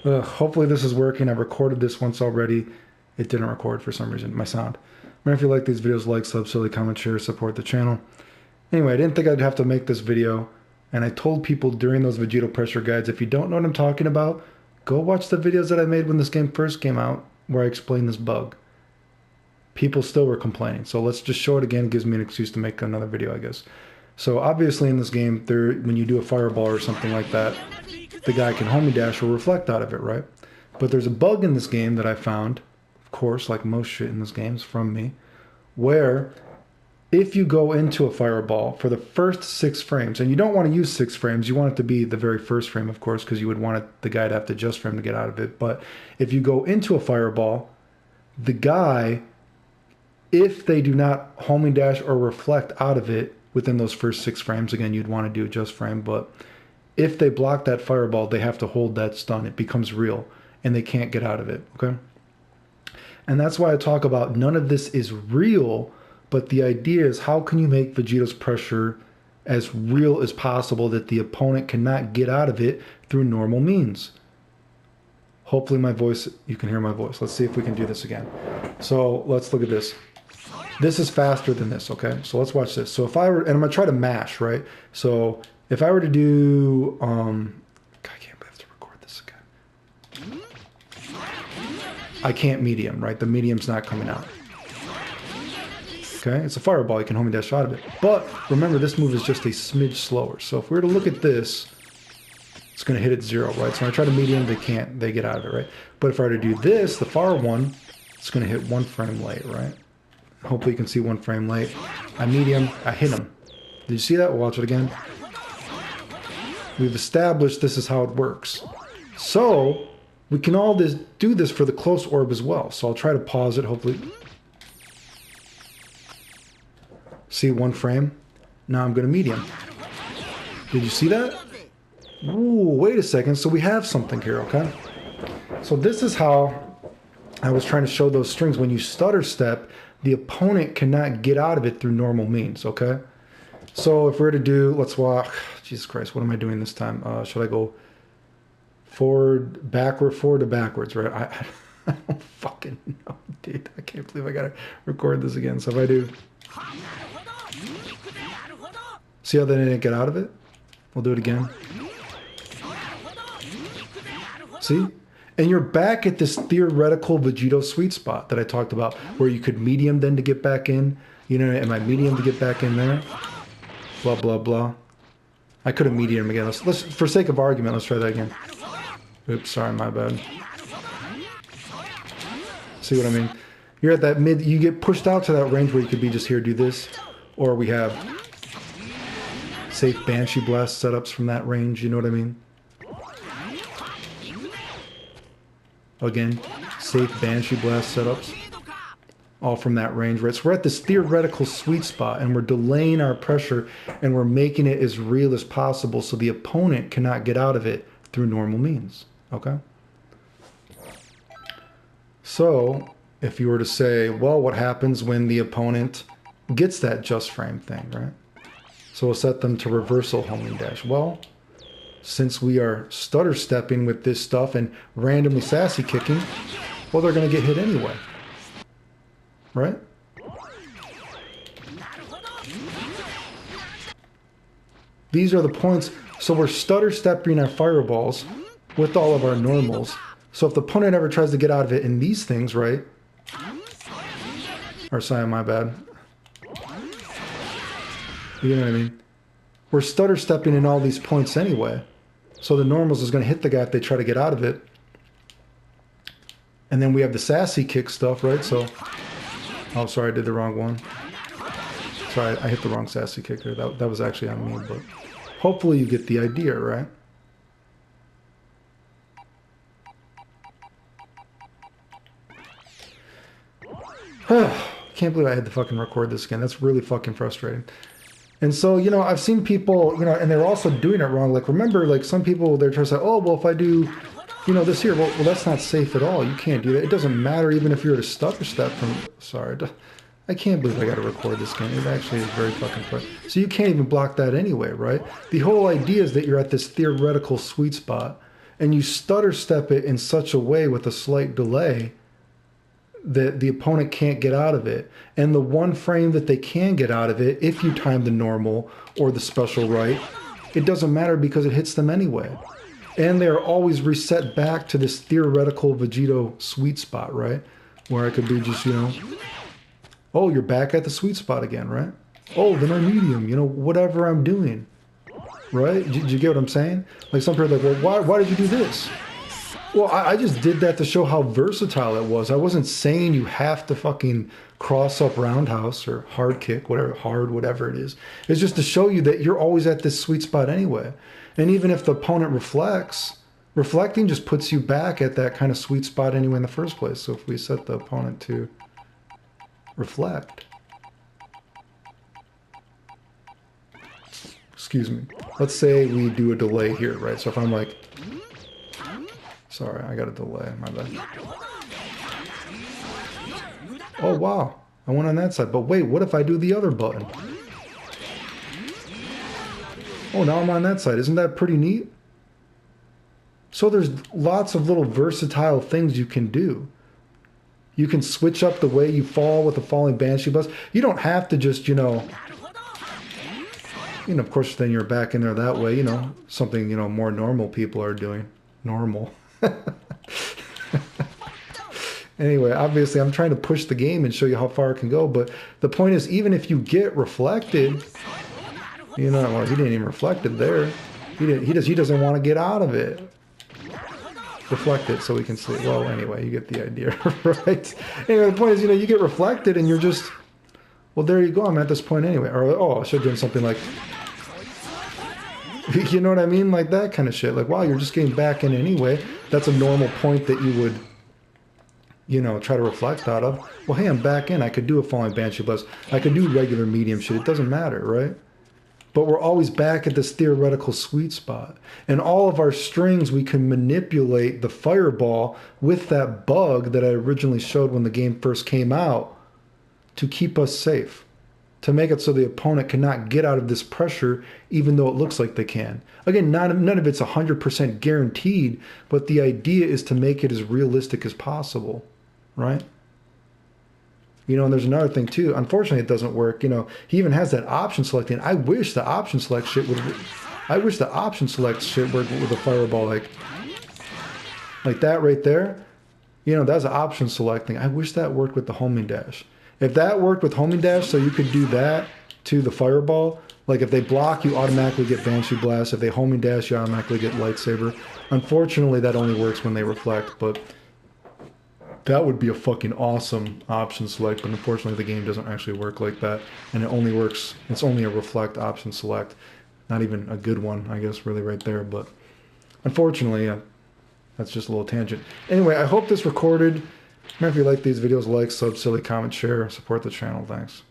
Hopefully this is working. I recorded this once already. It didn't record for some reason, my sound. Remember, if you like these videos, like, sub, silly, comment, share, support the channel. Anyway, I didn't think I'd have to make this video. And I told people during those Vegito pressure guides, if you don't know what I'm talking about, go watch the videos that I made when this game first came out, where I explained this bug. People still were complaining. So let's just show it again. Gives me an excuse to make another video, I guess. So obviously in this game, when you do a fireball or something like that, the guy can homie dash or reflect out of it, right? But there's a bug in this game that I found, of course, like most shit in this game is from me, where if you go into a fireball for the first 6 frames, and you don't want to use 6 frames, you want it to be the very first frame, of course, because you would want the guy to have to just frame to get out of it. But if you go into a fireball, the guy, if they do not homing dash or reflect out of it within those first 6 frames, again, you'd want to do a just frame, but if they block that fireball, they have to hold that stun. It becomes real, and they can't get out of it, okay? And that's why I talk about none of this is real, but the idea is how can you make Vegito's pressure as real as possible that the opponent cannot get out of it through normal means. Hopefully my voice, you can hear my voice. Let's see if we can do this again. So let's look at this. This is faster than this, okay? So let's watch this. So if I were, and I'm gonna try to mash, right? So if I were to do, I can't believe I have to record this again. I can't medium, right? The medium's not coming out. Okay, it's a fireball. You can homing dash out of it. But remember, this move is just a smidge slower. So if we were to look at this, it's going to hit at 0, right? So when I try to medium, they can't. They get out of it, right? But if I were to do this, the far one, it's going to hit 1 frame late, right? Hopefully you can see 1 frame late. I medium. I hit him. Did you see that? Watch it again. We've established this is how it works. So we can all do this for the close orb as well. So I'll try to pause it, hopefully. See 1 frame? Now I'm going to medium. Did you see that? Ooh, wait a second. So we have something here, okay? So this is how I was trying to show those strings. When you stutter step, the opponent cannot get out of it through normal means, okay? So if we're to do, let's walk. Jesus Christ, what am I doing this time? Should I go forward to backwards, right? I don't fucking know, dude. I can't believe I gotta record this again. So if I do, see how they didn't get out of it? We'll do it again. See? And you're back at this theoretical Vegito sweet spot that I talked about, where you could medium then to get back in. You know, am I medium to get back in there? Blah, blah, blah. I could have medium again. Let's, for sake of argument, let's try that again. Oops, sorry, my bad. See what I mean? You're at that mid, you get pushed out to that range where you could be just here, do this. Or we have safe Banshee Blast setups from that range, you know what I mean? Again, safe Banshee Blast setups. All from that range, right? So we're at this theoretical sweet spot, and we're delaying our pressure, and we're making it as real as possible so the opponent cannot get out of it through normal means, okay? So if you were to say, well, what happens when the opponent gets that just frame thing, right? So we'll set them to reversal homing dash. Well, since we are stutter stepping with this stuff and randomly sassy kicking, well, they're going to get hit anyway. Right? These are the points. So we're stutter stepping our fireballs with all of our normals. So if the opponent ever tries to get out of it in these things, right? Or sorry, my bad. You know what I mean? We're stutter stepping in all these points anyway. So the normals is going to hit the guy if they try to get out of it. And then we have the sassy kick stuff, right? So, oh, sorry, I did the wrong one. Sorry, I hit the wrong sassy kicker. That was actually on me, but hopefully you get the idea, right? Can't believe I had to fucking record this again. That's really fucking frustrating. And so, you know, I've seen people, you know, and they're also doing it wrong. Like, remember, like, some people, they're trying to say, oh, well, if I do, you know, this here, well, that's not safe at all. You can't do that. It doesn't matter even if you're to stutter step from, sorry, I can't believe I got to record this game. It actually is very fucking frustrating. So you can't even block that anyway, right? The whole idea is that you're at this theoretical sweet spot. and you stutter step it in such a way with a slight delay that the opponent can't get out of it. And the one frame that they can get out of it, if you time the normal or the special right, it doesn't matter because it hits them anyway. And they're always reset back to this theoretical Vegito sweet spot, right? Where I could be just, you know, oh, you're back at the sweet spot again, right? Oh, then I'm medium, you know, whatever I'm doing, right? Did you get what I'm saying? Like some people are like, well, why did you do this? Well, I just did that to show how versatile it was. I wasn't saying you have to fucking cross up roundhouse or hard kick, whatever it is. It's just to show you that you're always at this sweet spot anyway. And even if the opponent reflects, reflecting just puts you back at that kind of sweet spot anyway in the first place. So if we set the opponent to reflect, excuse me, let's say we do a delay here, right? So if I'm like, sorry, I got a delay, my bad. Oh, wow, I went on that side. But wait, what if I do the other button? Oh, now I'm on that side. Isn't that pretty neat? So there's lots of little versatile things you can do. You can switch up the way you fall with the falling Banshee Blast. You don't have to just, you know, of course, then you're back in there that way, you know, something, you know, more normal people are doing. Normal. Anyway, obviously, I'm trying to push the game and show you how far it can go. But the point is, even if you get reflected, you know, well, he didn't even reflect it there. He doesn't want to get out of it. Reflect it so we can see. Well, anyway, you get the idea, right? Anyway, the point is, you know, you get reflected and you're just, well, there you go. I'm at this point anyway. Or, oh, I should have done something like, you know what I mean? Like that kind of shit. Like, wow, you're just getting back in anyway. That's a normal point that you would, you know, try to reflect out of. Well, hey, I'm back in. I could do a falling Banshee Blast. I could do regular medium shit. It doesn't matter, right? But we're always back at this theoretical sweet spot. And all of our strings, we can manipulate the fireball with that bug that I originally showed when the game first came out to keep us safe. To make it so the opponent cannot get out of this pressure, even though it looks like they can. Again, none of it's 100% guaranteed, but the idea is to make it as realistic as possible, right? You know, and there's another thing too. Unfortunately, it doesn't work. You know, he even has that option selecting. I wish the option select shit would. I wish the option select shit worked with a fireball like that right there. You know, that's an option selecting. I wish that worked with the homing dash. If that worked with homing dash, so you could do that to the fireball. Like if they block, you automatically get Banshee Blast. If they homing dash, you automatically get Lightsaber. Unfortunately, that only works when they reflect, but that would be a fucking awesome option select, but unfortunately the game doesn't actually work like that, and it only works, it's only a reflect option select, not even a good one, I guess, really right there, but unfortunately, that's just a little tangent. Anyway, I hope this recorded. Remember, if you like these videos, like, sub, silly, comment, share, support the channel, thanks.